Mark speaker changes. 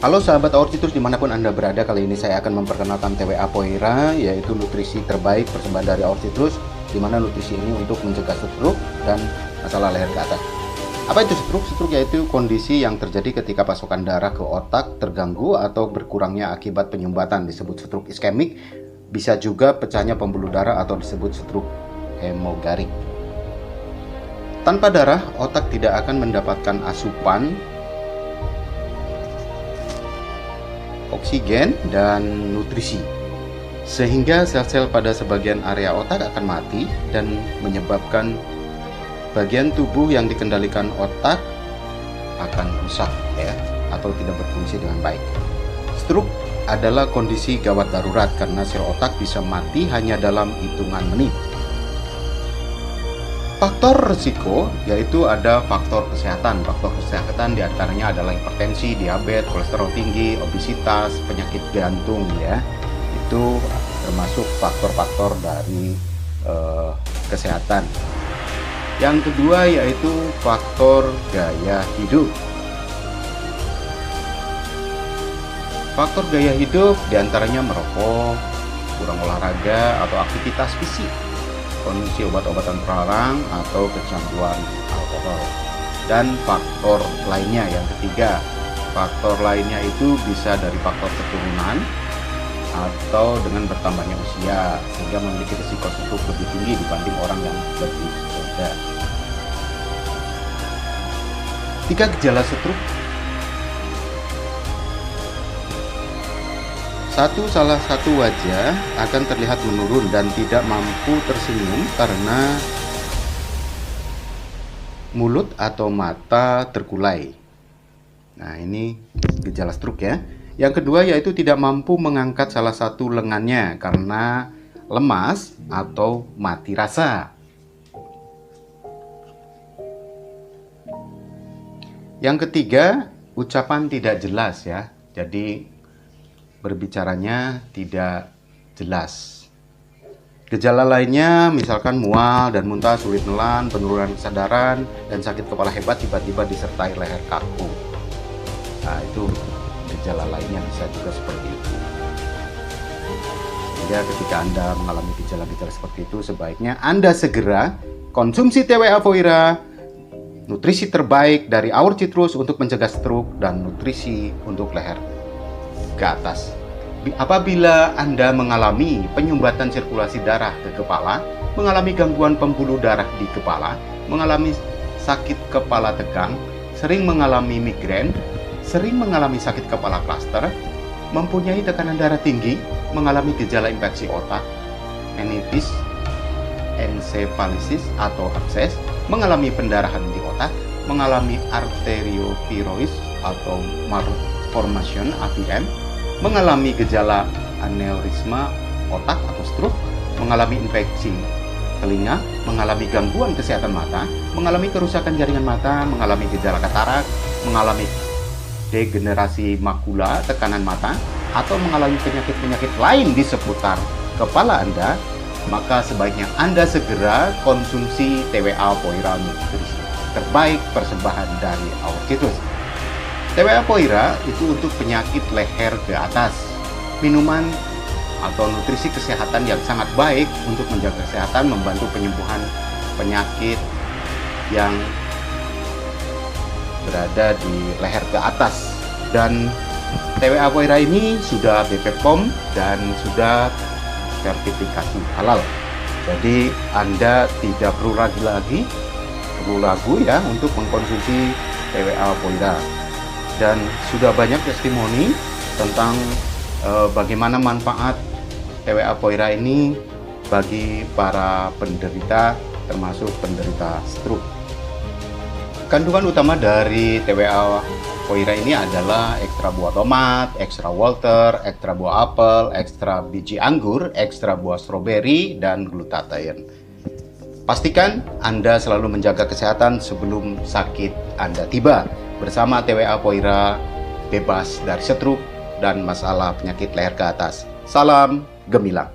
Speaker 1: Halo sahabat Aorcitrus dimanapun Anda berada, kali ini saya akan memperkenalkan TWA Poira, yaitu nutrisi terbaik persembahan dari Aorcitrus, di mana nutrisi ini untuk mencegah stroke dan masalah leher ke atas. Apa itu stroke? Stroke yaitu kondisi yang terjadi ketika pasokan darah ke otak terganggu atau berkurangnya akibat penyumbatan, disebut stroke iskemik, bisa juga pecahnya pembuluh darah atau disebut stroke hemogarik. Tanpa darah, otak tidak akan mendapatkan asupan oksigen dan nutrisi, sehingga sel-sel pada sebagian area otak akan mati dan menyebabkan bagian tubuh yang dikendalikan otak akan rusak atau tidak berfungsi dengan baik. Stroke adalah kondisi gawat darurat karena sel otak bisa mati hanya dalam hitungan menit. Faktor risiko yaitu ada faktor kesehatan. Faktor kesehatan diantaranya adalah hipertensi, diabetes, kolesterol tinggi, obesitas, penyakit jantung Itu termasuk faktor-faktor dari kesehatan. Yang kedua yaitu faktor gaya hidup. Faktor gaya hidup diantaranya merokok, kurang olahraga atau aktivitas fisik, konsumsi obat-obatan terlarang atau kecanduan alkohol. Dan faktor lainnya yang ketiga, faktor lainnya itu bisa dari faktor keturunan atau dengan bertambahnya usia, sehingga memiliki risiko stroke lebih tinggi dibanding orang yang lebih muda. 3 gejala stroke. 1. Salah satu wajah akan terlihat menurun dan tidak mampu tersenyum karena mulut atau mata terkulai. Nah, ini gejala stroke ya. Yang kedua yaitu tidak mampu mengangkat salah satu lengannya karena lemas atau mati rasa. Yang ketiga, ucapan tidak jelas ya. Jadi berbicaranya tidak jelas. Gejala lainnya misalkan mual dan muntah, sulit nelan, penurunan kesadaran, dan sakit kepala hebat tiba-tiba disertai leher kaku. Nah, itu gejala lainnya bisa juga seperti itu. Sehingga ketika Anda mengalami gejala-gejala seperti itu, sebaiknya Anda segera konsumsi TWA Poira, nutrisi terbaik dari Aorcitrus untuk mencegah stroke dan nutrisi untuk leher ke atas. Apabila Anda mengalami penyumbatan sirkulasi darah ke kepala, mengalami gangguan pembuluh darah di kepala, mengalami sakit kepala tegang, sering mengalami migrain, sering mengalami sakit kepala klaster, mempunyai tekanan darah tinggi, mengalami gejala infeksi otak, meningitis, encephalitis atau abses, mengalami pendarahan di otak, mengalami arteriovirosis atau malformation AVM, mengalami gejala aneurisma otak atau stroke, mengalami infeksi telinga, mengalami gangguan kesehatan mata, mengalami kerusakan jaringan mata, mengalami gejala katarak, mengalami degenerasi makula, tekanan mata, atau mengalami penyakit-penyakit lain di seputar kepala Anda, maka sebaiknya Anda segera konsumsi TWA Poira nutrisi terbaik persembahan dari Aorcitrus. TWA Poira itu untuk penyakit leher ke atas. Minuman atau nutrisi kesehatan yang sangat baik untuk menjaga kesehatan, membantu penyembuhan penyakit yang berada di leher ke atas. Dan TWA Poira ini sudah BPOM POM dan sudah sertifikasi halal. Jadi Anda tidak perlu ragu ya untuk mengkonsumsi TWA Poira. Dan sudah banyak testimoni tentang bagaimana manfaat TWA Poira ini bagi para penderita, termasuk penderita stroke. Kandungan utama dari TWA Poira ini adalah ekstra buah tomat, ekstra Walter, ekstra buah apel, ekstra biji anggur, ekstra buah stroberi, dan glutathione. Pastikan Anda selalu menjaga kesehatan sebelum sakit Anda tiba. Bersama TWA Poira, bebas dari stroke dan masalah penyakit leher ke atas. Salam gemilang.